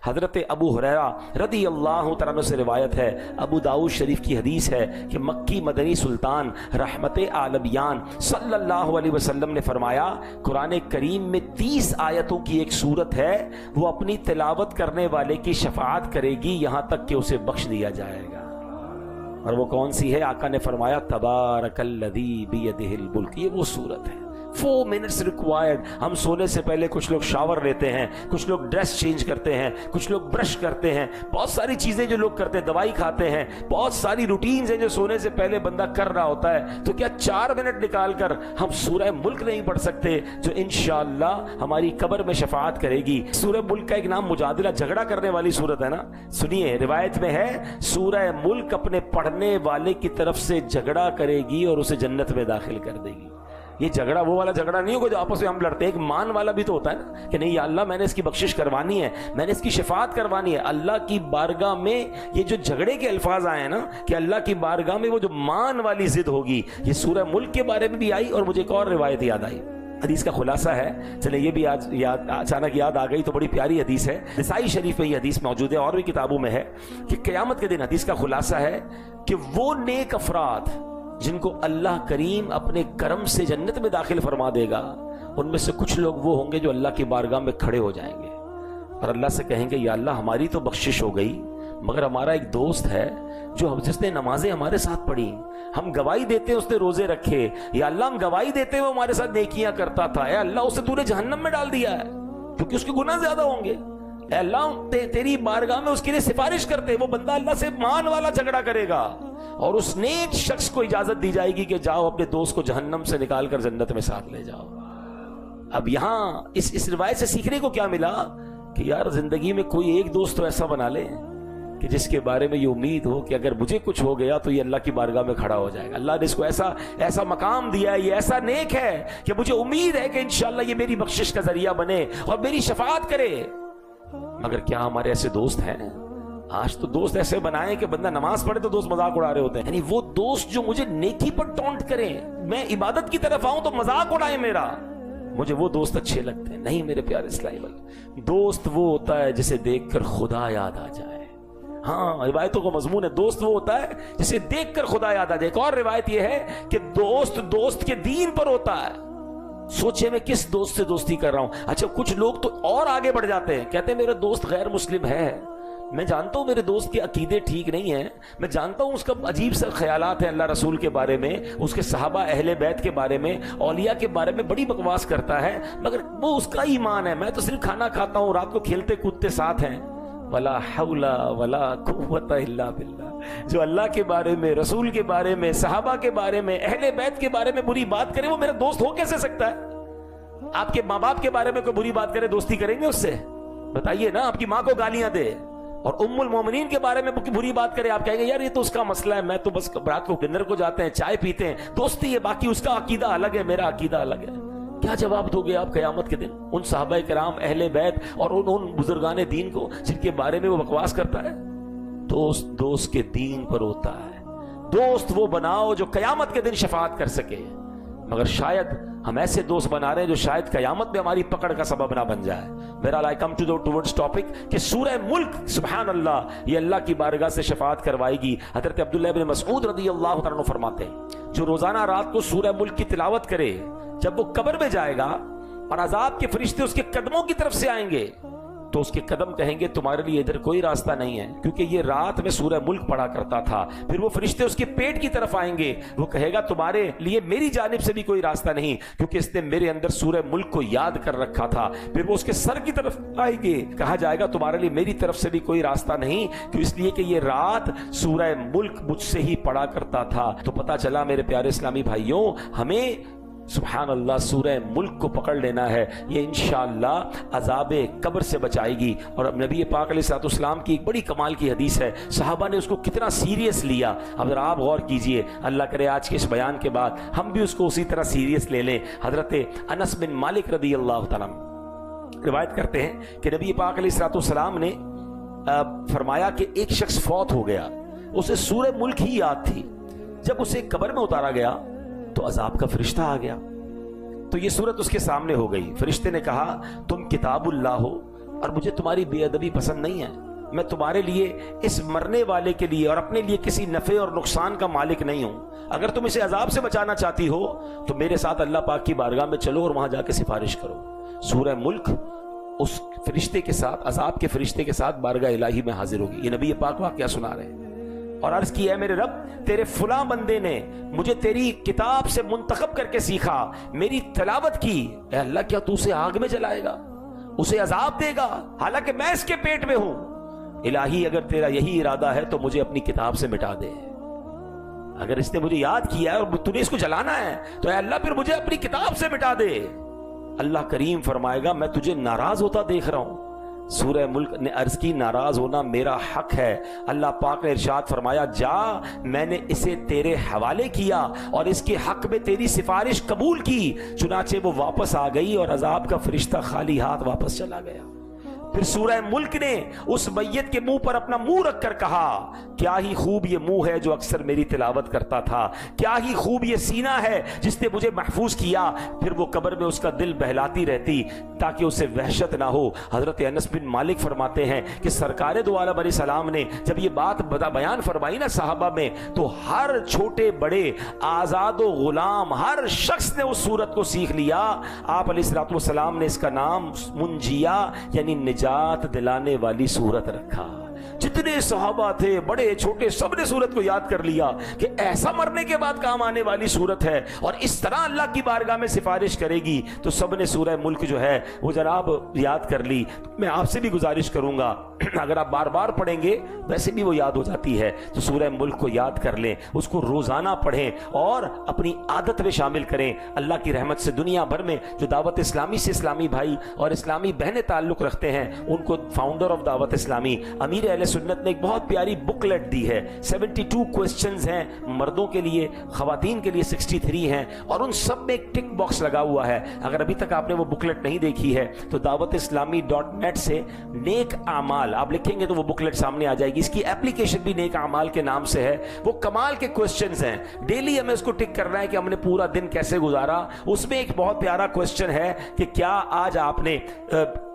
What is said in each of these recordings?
حضرت ابو ہریرہ رضی اللہ تعالیٰ عنہ سے روایت ہے، ابو داؤد شریف کی حدیث ہے کہ مکی مدنی سلطان رحمت عالمیان صلی اللہ علیہ وسلم نے فرمایا قرآن کریم میں 30 آیتوں کی ایک سورت ہے، وہ اپنی تلاوت کرنے والے کی شفاعت کرے گی یہاں تک کہ اسے بخش دیا جائے گا۔ اور وہ کون سی ہے؟ آقا نے فرمایا تبارک الذی بیدہ الملک، یہ وہ سورت ہے۔ 4 minutes required۔ ہم سونے سے پہلے کچھ لوگ شاور لیتے ہیں، کچھ لوگ ڈریس چینج کرتے ہیں، کچھ لوگ برش کرتے ہیں، بہت ساری چیزیں جو لوگ کرتے ہیں، دوائی کھاتے ہیں، بہت ساری روٹینز ہیں جو سونے سے پہلے بندہ کر رہا ہوتا ہے۔ تو کیا 4 منٹ نکال کر ہم سورہ ملک نہیں پڑھ سکتے جو انشاءاللہ ہماری قبر میں شفاعت کرے گی؟ سورہ ملک کا ایک نام مجادلہ، جھگڑا کرنے والی سورت ہے نا۔ سنیے، روایت میں ہے سورہ ملک اپنے پڑھنے والے کی طرف سے جھگڑا کرے گی اور اسے جنت میں داخل کر دے گی۔ یہ جھگڑا وہ والا جھگڑا نہیں ہوگا جو آپس میں ہم لڑتے ہیں، ایک مان والا بھی تو ہوتا ہے نا کہ نہیں یا اللہ میں نے اس کی بخشش کروانی ہے، میں نے اس کی شفاعت کروانی ہے۔ اللہ کی بارگاہ میں یہ جو جھگڑے کے الفاظ آئے ہیں نا کہ اللہ کی بارگاہ میں وہ جو مان والی ضد ہوگی، یہ سورہ ملک کے بارے میں بھی آئی۔ اور مجھے ایک اور روایت یاد آئی، حدیث کا خلاصہ ہے، چلے یہ بھی آج اچانک یاد آ گئی تو بڑی پیاری حدیث ہے، نسائی شریف میں یہ حدیث موجود ہے اور بھی کتابوں میں ہے کہ قیامت کے دن حدیث کا خلاصہ ہے کہ وہ نیک افراد جن کو اللہ کریم اپنے کرم سے جنت میں داخل فرما دے گا، ان میں سے کچھ لوگ وہ ہوں گے جو اللہ کی بارگاہ میں کھڑے ہو جائیں گے اور اللہ سے کہیں گے یا اللہ ہماری تو بخشش ہو گئی، مگر ہمارا ایک دوست ہے جو جس نے نمازیں ہمارے ساتھ پڑھی، ہم گواہی دیتے ہیں اس نے روزے رکھے، یا اللہ ہم گواہی دیتے ہیں وہ ہمارے ساتھ نیکیاں کرتا تھا، اے اللہ اسے تو نے جہنم میں ڈال دیا ہے کیونکہ اس کے گناہ زیادہ ہوں گے، اے اللہ تیری بارگاہ میں اس کے لیے سفارش کرتے۔ وہ بندہ اللہ سے مان والا جھگڑا کرے گا اور اس نیک شخص کو اجازت دی جائے گی کہ جاؤ اپنے دوست کو جہنم سے نکال کر جنت میں ساتھ لے جاؤ۔ اب یہاں اس روایت سے سیکھنے کو کیا ملا کہ یار زندگی میں کوئی ایک دوست تو ایسا بنا لے کہ جس کے بارے میں یہ امید ہو کہ اگر مجھے کچھ ہو گیا تو یہ اللہ کی بارگاہ میں کھڑا ہو جائے گا، اللہ نے اس کو ایسا مقام دیا ہے، یہ ایسا نیک ہے کہ مجھے امید ہے کہ انشاءاللہ یہ میری بخشش کا ذریعہ بنے اور میری شفاعت کرے۔ مگر کیا ہمارے ایسے دوست ہیں؟ آج تو دوست ایسے بنائیں کہ بندہ نماز پڑھے تو دوست مذاق اڑا رہے ہوتے ہیں، یعنی وہ دوست جو مجھے نیکی پر ٹونٹ کریں، میں عبادت کی طرف آؤں تو مذاق اڑائیں میرا، مجھے وہ دوست اچھے لگتے ہیں۔ نہیں میرے پیارے اسلامی بھائی، دوست وہ ہوتا ہے جسے دیکھ کر خدا یاد آ جائے۔ ہاں روایتوں کا مضمون ہے، دوست وہ ہوتا ہے جسے دیکھ کر خدا یاد آ جائے۔ ایک اور روایت یہ ہے کہ دوست کے دین پر ہوتا ہے۔ سوچے میں کس دوست سے دوستی کر رہا ہوں۔ اچھا کچھ لوگ تو اور آگے بڑھ جاتے ہیں، کہتے ہیں میرا دوست غیر مسلم ہے، میں جانتا ہوں میرے دوست کے عقیدے ٹھیک نہیں ہیں، میں جانتا ہوں اس کا عجیب سا خیالات ہیں اللہ رسول کے بارے میں، اس کے صحابہ اہل بیت کے بارے میں، اولیاء کے بارے میں بڑی بکواس کرتا ہے، مگر وہ اس کا ایمان ہے، میں تو صرف کھانا کھاتا ہوں، رات کو کھیلتے کودتے ساتھ ہیں۔ ولا حول ولا قوت الا باللہ۔ جو اللہ کے بارے میں، رسول کے بارے میں، صحابہ کے بارے میں، اہل بیت کے بارے میں بری بات کرے، وہ میرا دوست ہو کیسے سکتا ہے؟ آپ کے ماں باپ کے بارے میں کوئی بری بات کرے، دوستی کریں گے اس سے؟ بتائیے نا، آپ کی ماں کو گالیاں دے اور ام المومنین کے بارے میں بری بات کرے، آپ کہیں گے یار یہ تو اس کا مسئلہ ہے، میں تو بس رات کو ڈنر کو جاتے ہیں، چائے پیتے ہیں، دوستی ہے، باقی اس کا عقیدہ الگ ہے، میرا عقیدہ الگ ہے۔ کیا جواب دو گے آپ قیامت کے دن ان صحابہ کرام، اہل بیت اور ان بزرگان دین کو جن کے بارے میں وہ بکواس کرتا ہے؟ دوست کے دین پر ہوتا ہے۔ دوست وہ بناؤ جو قیامت کے دن شفاعت کر سکے، مگر شاید ہم ایسے دوست بنا رہے ہیں جو شاید قیامت میں ہماری پکڑ کا سبب نہ بن جائے۔ بہرحال I come towards topic کہ سورہ ملک سبحان اللہ یہ اللہ کی بارگاہ سے شفاعت کروائے گی۔ حضرت عبداللہ بن مسعود رضی اللہ تعالیٰ عنہ فرماتے ہیں جو روزانہ رات کو سورہ ملک کی تلاوت کرے، جب وہ قبر میں جائے گا اور عذاب کے فرشتے اس کے قدموں کی طرف سے آئیں گے تو اس کے قدم کہیں گے تمہارے لیے ادھر کوئی راستہ نہیں ہے، کیونکہ یہ رات میں سورہ ملک پڑھا کرتا تھا۔ پھر وہ فرشتے اس کے پیٹ کی طرف آئیں گے، وہ کہے گا تمہارے لیے میری جانب سے بھی کوئی راستہ نہیں، کیونکہ اس نے میرے اندر سورہ ملک کو یاد کر رکھا تھا۔ پھر وہ اس کے سر کی طرف آئیں گے، کہا جائے گا تمہارے لیے میری طرف سے بھی کوئی راستہ نہیں، کیوں اس لیے کہ یہ رات سورہ ملک مجھ سے ہی پڑھا کرتا تھا۔ تو پتہ چلا میرے پیارے اسلامی بھائیوں، ہمیں سبحان اللہ سورہ ملک کو پکڑ لینا ہے، یہ انشاءاللہ عذاب قبر سے بچائے گی۔ اور اب نبی پاک علیہ الصلوۃ والسلام کی ایک بڑی کمال کی حدیث ہے، صحابہ نے اس کو کتنا سیریس لیا۔ اب ذرا آپ غور کیجئے، اللہ کرے آج کے اس بیان کے بعد ہم بھی اس کو اسی طرح سیریس لے لیں۔ حضرت انس بن مالک رضی اللہ تعالیٰ روایت کرتے ہیں کہ نبی پاک علیہ الصلوۃ والسلام نے فرمایا کہ ایک شخص فوت ہو گیا، اسے سورہ ملک ہی یاد تھی، جب اسے قبر میں اتارا گیا تو عذاب کا فرشتہ آ گیا، تو یہ صورت اس کے سامنے ہو گئی۔ فرشتے نے کہا تم کتاب اللہ ہو، اور مجھے تمہاری بے ادبی پسند نہیں ہے. میں تمہارے لیے اس مرنے والے کے لیے اور اپنے لیے کسی نفع اور نقصان کا مالک نہیں ہوں. اگر تم اسے عذاب سے بچانا چاہتی ہو تو میرے ساتھ اللہ پاک کی بارگاہ میں چلو اور وہاں جا کے سفارش کرو. سورہ ملک اس فرشتے کے ساتھ، عذاب کے فرشتے کے ساتھ بارگاہ الہی میں حاضر ہوگی. یہ نبی پاک واقعہ سنا رہے ہیں اور عرض کی ہے میرے رب تیرے فلاں بندے نے مجھے تیری کتاب سے منتخب کر کے سیکھا، میری تلاوت کی. اے اللہ کیا تو اسے آگ میں جلائے گا، اسے عذاب دے گا حالانکہ میں اس کے پیٹ میں ہوں؟ الہی اگر تیرا یہی ارادہ ہے تو مجھے اپنی کتاب سے مٹا دے. اگر اس نے مجھے یاد کیا ہے اور تو نے اس کو جلانا ہے تو اے اللہ پھر مجھے اپنی کتاب سے مٹا دے. اللہ کریم فرمائے گا میں تجھے ناراض ہوتا دیکھ رہا ہوں. سورہ ملک نے عرض کی ناراض ہونا میرا حق ہے. اللہ پاک نے ارشاد فرمایا جا میں نے اسے تیرے حوالے کیا اور اس کے حق میں تیری سفارش قبول کی. چنانچہ وہ واپس آ گئی اور عذاب کا فرشتہ خالی ہاتھ واپس چلا گیا. پھر سورہ ملک نے اس میت کے منہ پر اپنا منہ رکھ کر کہا کیا ہی خوب یہ منہ ہے جو اکثر میری تلاوت کرتا تھا، کیا ہی خوب یہ سینہ ہے جس نے مجھے محفوظ کیا. پھر وہ قبر میں اس کا دل بہلاتی رہتی تاکہ اسے وحشت نہ ہو. حضرت انس بن مالک فرماتے ہیں کہ سرکار دو عالم علیہ السلام نے جب یہ بات بیان فرمائی نا صحابہ میں تو ہر چھوٹے بڑے آزاد و غلام ہر شخص نے اس سورت کو سیکھ لیا. آپ علیہ السلام نے اس کا نام منجیہ یعنی نجات دلانے والی سورت رکھا. جتنے صحابہ تھے بڑے چھوٹے سب نے سورت کو یاد کر لیا کہ ایسا مرنے کے بعد کام آنے والی سورت ہے اور اس طرح اللہ کی بارگاہ میں سفارش کرے گی. تو سب نے سورہ ملک جو ہے وہ جناب یاد کر لی. میں آپ سے بھی گزارش کروں گا اگر آپ بار بار پڑھیں گے ویسے بھی وہ یاد ہو جاتی ہے تو سورہ ملک کو یاد کر لیں، اس کو روزانہ پڑھیں اور اپنی عادت میں شامل کریں. اللہ کی رحمت سے دنیا بھر میں جو دعوت اسلامی سے اسلامی بھائی اور اسلامی بہنیں تعلق رکھتے ہیں ان کو فاؤنڈر آف دعوت اسلامی امیر اہل سنت نے ایک بہت پیاری بکلیٹ دی ہے. 72 کوسچنز ہیں مردوں کے لیے، خواتین کے لیے 63 ہیں اور ان سب میں ایک ٹک باکس لگا ہوا ہے. اگر ابھی تک آپ نے وہ بکلیٹ نہیں دیکھی ہے تو دعوت اسلامی .net سے نیک اعمال آپ لکھیں گے تو وہ بکلیٹ سامنے آ جائے گی. اس کی ایپلیکیشن بھی نیک اعمال کے نام سے ہے. وہ کمال کے کوسچنز ہیں، ڈیلی ہمیں اس کو ٹک کرنا ہے کہ ہم نے پورا دن کیسے گزارا. اس میں ایک بہت پیارا کوسچن ہے کہ کیا آج آپ نے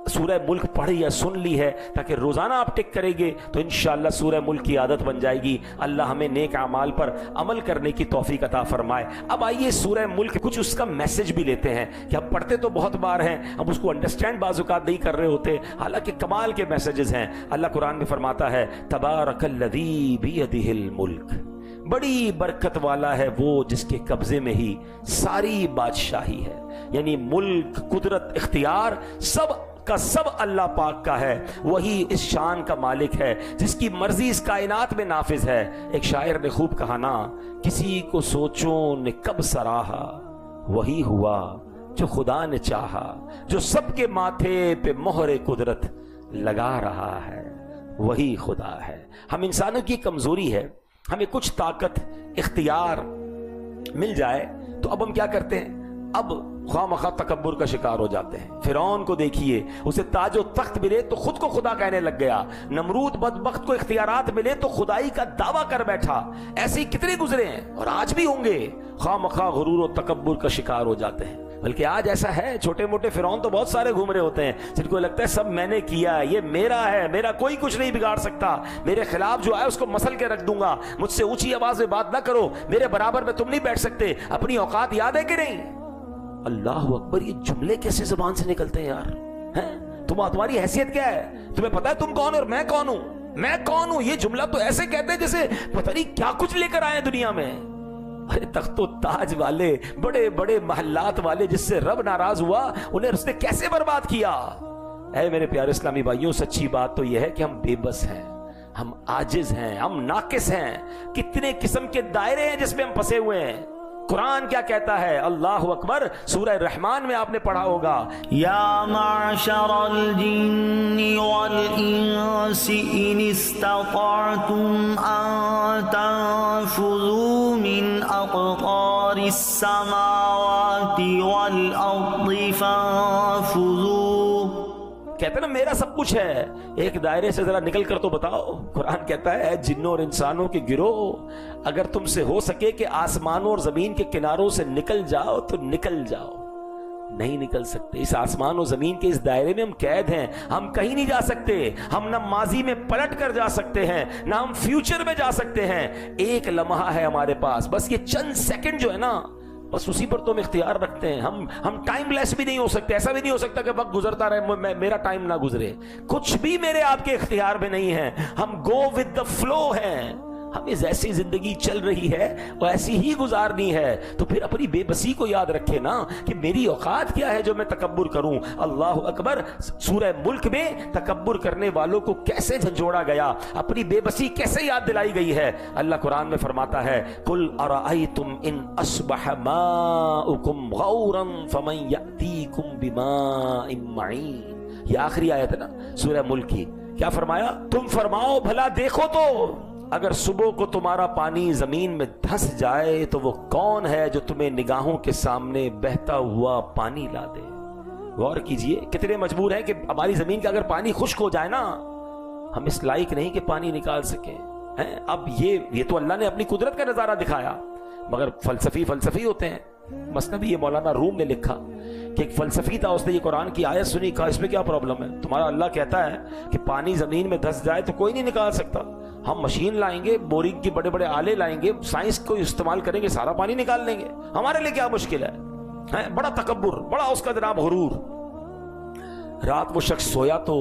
سورہ ملک پڑھی یا سن لی ہے، تاکہ روزانہ آپ ٹک کریں گے تو انشاءاللہ سورہ ملک کی عادت بن جائے گی. اللہ ہمیں نیک اعمال پر عمل کرنے کی توفیق عطا فرمائے. اب آئیے سورہ ملک کچھ اس کا میسج بھی لیتے ہیں کہ ہم پڑھتے تو بہت بار ہیں، ہم اس کو انڈرسٹینڈ بعض اوقات نہیں کر رہے ہوتے، حالانکہ کمال کے میسجز ہیں. اللہ قرآن میں فرماتا ہے تبارک الذی بیدہ الملک، بڑی برکت والا ہے وہ جس کے قبضے میں ہی ساری بادشاہی ہے. یعنی ملک، قدرت، اختیار سب کا سب اللہ پاک کا ہے. وہی اس شان کا مالک ہے جس کی مرضی اس کائنات میں نافذ ہے. ایک شاعر نے خوب کہا نا کسی کو سوچوں نے کب سراہا، وہی ہوا جو خدا نے چاہا، جو سب کے ماتھے پہ مہر قدرت لگا رہا ہے وہی خدا ہے. ہم انسانوں کی کمزوری ہے، ہمیں کچھ طاقت اختیار مل جائے تو اب ہم کیا کرتے ہیں، اب خواہ مخواہ تکبر کا شکار ہو جاتے ہیں. فرعون کو دیکھیے، اسے تاج و تخت ملے تو خود کو خدا کہنے لگ گیا. نمرود بدبخت کو اختیارات ملے تو خدائی کا دعویٰ کر بیٹھا. ایسے ہی کتنے گزرے ہیں اور آج بھی ہوں گے، خواہ مخواہ غرور و تکبر کا شکار ہو جاتے ہیں. بلکہ آج ایسا ہے چھوٹے موٹے فرعون تو بہت سارے گھوم رہے ہوتے ہیں جن کو لگتا ہے سب میں نے کیا، یہ میرا ہے، میرا کوئی کچھ نہیں بگاڑ سکتا، میرے خلاف جو آئے اس کو مسل کے رکھ دوں گا، مجھ سے اونچی آواز میں بات نہ کرو، میرے برابر میں تم نہیں بیٹھ سکتے. اپنی اوقات یاد ہے کہ نہیں؟ اللہ اکبر، یہ جملے کیسے زبان سے نکلتے ہیں یار؟ تمہاری حیثیت کیا ہے؟ تمہیں پتا ہے تم کون اور میں کون ہوں؟ میں کون ہوں؟ یہ جملہ تو ایسے کہتے ہیں جیسے پتہ نہیں کیا کچھ لے کر آئے دنیا میں. ارے تخت و تاج والے، بڑے بڑے محلات والے جس سے رب ناراض ہوا انہیں اس نے کیسے برباد کیا. اے میرے پیارے اسلامی بھائیوں، سچی بات تو یہ ہے کہ ہم بے بس ہیں، ہم عاجز ہیں، ہم ناقص ہیں. کتنے قسم کے دائرے ہیں جس میں ہم پھنسے ہوئے ہیں. قرآن کیا کہتا ہے؟ اللہ اکبر، سورہ رحمان میں آپ نے پڑھا ہوگا یا معشر الجن والانس ان استطعتم ان تنفذوا من اقطار السماوات والارض فانفذوا. کہتے ہیں نا میرا سب کچھ ہے، ایک دائرے سے ذرا نکل کر تو بتاؤ. قرآن کہتا ہے جنوں اور انسانوں کے گروہ، اگر تم سے ہو سکے کہ آسمانوں اور زمین کے کناروں سے نکل جاؤ تو نکل جاؤ. نہیں نکل سکتے. اس آسمان و زمین کے اس دائرے میں ہم قید ہیں, ہم کہیں نہیں جا سکتے. ہم نہ ماضی میں پلٹ کر جا سکتے ہیں, نہ ہم فیوچر میں جا سکتے ہیں. ایک لمحہ ہے ہمارے پاس, بس یہ چند سیکنڈ جو ہے نا, بس اسی پر تو ہم اختیار رکھتے ہیں. ہم ٹائم لیس بھی نہیں ہو سکتے. ایسا بھی نہیں ہو سکتا کہ وقت گزرتا رہے, میرا ٹائم نہ گزرے. کچھ بھی میرے آپ کے اختیار میں نہیں ہے. ہم گو ود دا فلو ہیں. ہمیں جیسی زندگی چل رہی ہے وہ ایسی ہی گزارنی ہے. تو پھر اپنی بے بسی کو یاد رکھے نا کہ میری اوقات کیا ہے جو میں تکبر کروں. اللہ اکبر. سورہ ملک میں تکبر کرنے والوں کو کیسے جھنجھوڑا گیا, اپنی بے بسی کیسے یاد دلائی گئی ہے. اللہ قرآن میں فرماتا ہے قل ارأیتم ان اصبح ماؤکم غورا فمن یأتیکم بماء معین. یہ آخری آیت ہے نا سورہ ملک کی. کیا فرمایا؟ تم فرماؤ بھلا دیکھو تو اگر صبح کو تمہارا پانی زمین میں دھس جائے تو وہ کون ہے جو تمہیں نگاہوں کے سامنے بہتا ہوا پانی لا دے. غور کیجئے کتنے مجبور ہیں کہ ہماری زمین کا اگر پانی خشک ہو جائے نا, ہم اس لائق نہیں کہ پانی نکال سکیں. اب یہ تو اللہ نے اپنی قدرت کا نظارہ دکھایا, مگر فلسفی ہوتے ہیں. مثنوی یہ مولانا روم نے لکھا کہ ایک فلسفی تھا, اس نے یہ قرآن کی آیت سنی, کہا اس میں کیا پرابلم ہے, تمہارا اللہ کہتا ہے کہ پانی زمین میں دھس جائے تو کوئی نہیں نکال سکتا. ہم مشین لائیں گے, بورنگ کی بڑے بڑے آلے لائیں گے, سائنس کو استعمال کریں گے, سارا پانی نکال لیں گے. ہمارے لیے کیا مشکل ہے؟ بڑا تکبر, بڑا اس کا جناب غرور. رات وہ شخص سویا تو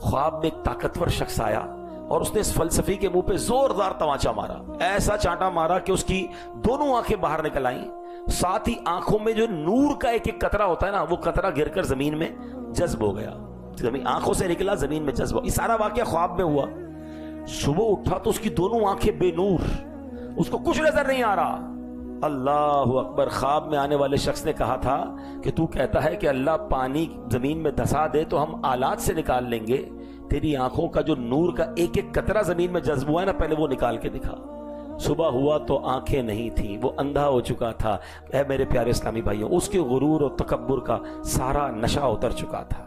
خواب میں ایک طاقتور شخص آیا اور اس نے اس فلسفی کے منہ پہ زوردار تماچا مارا. ایسا چانٹا مارا کہ اس کی دونوں آنکھیں باہر نکل آئیں, ساتھ ہی آنکھوں میں جو نور کا ایک قطرہ ہوتا ہے نا, وہ قطرہ گر کر زمین میں جذب ہو گیا. آنکھوں سے نکلا, زمین میں جذب ہو. یہ سارا واقعہ خواب میں ہوا. صبح اٹھا تو اس کی دونوں آنکھیں بے نور, اس کو کچھ نظر نہیں آ رہا. اللہ اکبر. خواب میں آنے والے شخص نے کہا تھا کہ تو کہتا ہے کہ اللہ پانی زمین میں دھسا دے تو ہم آلات سے نکال لیں گے, تیری آنکھوں کا جو نور کا ایک قطرہ زمین میں جذب ہوا ہے نا, پہلے وہ نکال کے دکھا. صبح ہوا تو آنکھیں نہیں تھیں, وہ اندھا ہو چکا تھا. اے میرے پیارے اسلامی بھائیوں, اس کے غرور اور تکبر کا سارا نشہ اتر چکا تھا.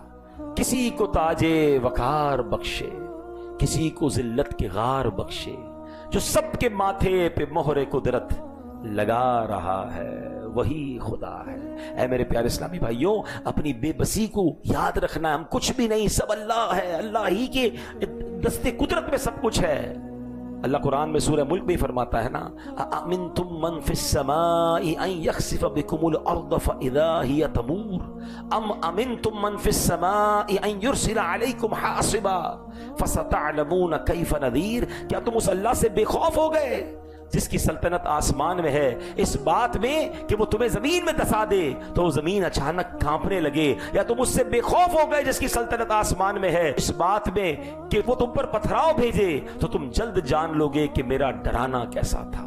کسی کو تاج وقار بخشے, کسی کو ذلت کے غار بخشے, جو سب کے ماتھے پہ مہر قدرت لگا رہا ہے وہی خدا ہے. اے میرے پیارے اسلامی بھائیوں, اپنی بے بسی کو یاد رکھنا ہے. ہم کچھ بھی نہیں, سب اللہ ہے. اللہ ہی کے دستے قدرت میں سب کچھ ہے. اللہ قرآن میں سورہ ملک میں فرماتا ہے نا, أَأَمِنْتُمْ مَنْ فِي السَّمَاءِ أَنْ يَخْسِفَ بِكُمُ الْأَرْضَ فَإِذَا هِيَ تَمُورُ أَمْ أَمِنْتُمْ مَنْ فِي السَّمَاءِ أَنْ يُرْسِلَ عَلَيْكُمْ حَاصِبًا فَسَتَعْلَمُونَ كَيْفَ نَذِيرٌ. کیا تم اس اللہ سے بے خوف ہو گئے جس کی سلطنت آسمان میں ہے, اس بات میں کہ وہ تمہیں زمین میں دھسا دے تو وہ زمین اچانک کانپنے لگے؟ یا تم اس سے بے خوف ہو گئے جس کی سلطنت آسمان میں ہے, اس بات میں کہ وہ تم پر پتھراؤ بھیجے تو تم جلد جان لوگے کہ میرا ڈرانا کیسا تھا.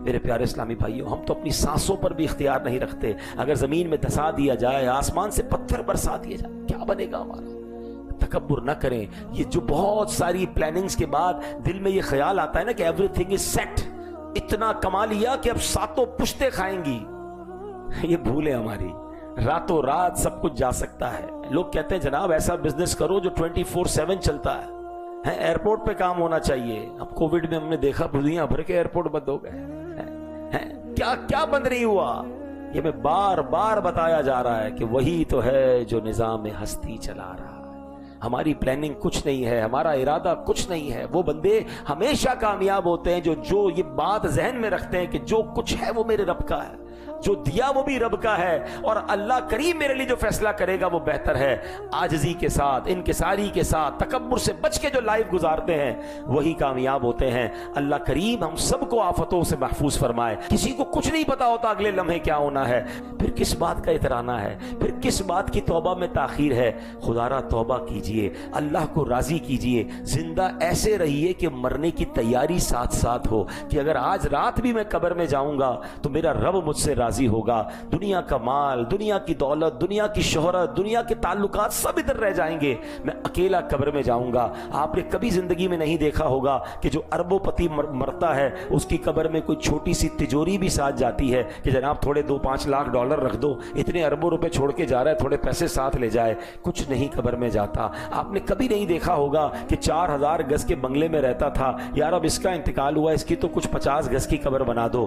میرے پیارے اسلامی بھائیوں, ہم تو اپنی سانسوں پر بھی اختیار نہیں رکھتے. اگر زمین میں دھسا دیا جائے, آسمان سے پتھر برسا دیا جائے, کیا بنے گا ہمارا؟ تکبر نہ کریں. یہ جو بہت ساری پلاننگز کے بعد دل میں یہ خیال آتا ہے نا کہ ایوری تھنگ از سیٹ, اتنا کما لیا کہ اب ساتوں پشتے کھائیں گی, یہ بھولے ہماری. راتوں رات سب کچھ جا سکتا ہے. لوگ کہتے ہیں جناب ایسا بزنس کرو جو 24/7 چلتا ہے. ایئرپورٹ پہ کام ہونا چاہیے. اب کووڈ میں ہم نے دیکھا دنیا بھر کے ایئرپورٹ بند ہو گئے. کیا بند نہیں ہوا؟ یہ میں بار بار بتایا جا رہا ہے کہ وہی تو ہے جو نظام ہستی چلا رہا ہے. ہماری پلاننگ کچھ نہیں ہے, ہمارا ارادہ کچھ نہیں ہے. وہ بندے ہمیشہ کامیاب ہوتے ہیں جو یہ بات ذہن میں رکھتے ہیں کہ جو کچھ ہے وہ میرے رب کا ہے, جو دیا وہ بھی رب کا ہے, اور اللہ کریم میرے لیے جو فیصلہ کرے گا وہ بہتر ہے. عاجزی کے ساتھ, انکساری کے ساتھ, تکبر سے بچ کے جو لائف گزارتے ہیں وہی کامیاب ہوتے ہیں. اللہ کریم ہم سب کو آفتوں سے محفوظ فرمائے. کسی کو کچھ نہیں پتا ہوتا اگلے لمحے کیا ہونا ہے, پھر کس بات کا اترانا ہے, پھر کس بات کی توبہ میں تاخیر ہے. خدا را توبہ کیجئے, اللہ کو راضی کیجئے. زندہ ایسے رہیے کہ مرنے کی تیاری ساتھ ساتھ ہو کہ اگر آج رات بھی میں قبر میں جاؤں گا تو میرا رب مجھ سے راضی ہوگا. دنیا کا مال, دنیا کی دولت, دنیا کی شہرت, دنیا کے تعلقات سب ادھر رہ جائیں گے, میں اکیلا قبر میں جاؤں گا. آپ نے کبھی زندگی میں نہیں دیکھا ہوگا کہ جو اربوں پتی مرتا ہے اس کی قبر میں کوئی چھوٹی سی تجوری بھی ساتھ جاتی ہے کہ جناب تھوڑے 2-5 لاکھ ڈالر رکھ دو, اتنے اربوں روپے چھوڑ کے جا رہا ہے, تھوڑے پیسے ساتھ لے جائے. کچھ نہیں قبر میں جاتا. آپ نے کبھی نہیں دیکھا ہوگا کہ 4000 گز کے بنگلے میں رہتا تھا, یار اب اس کا انتقال ہوا, اس کی تو کچھ 50 گز کی قبر بنا دو.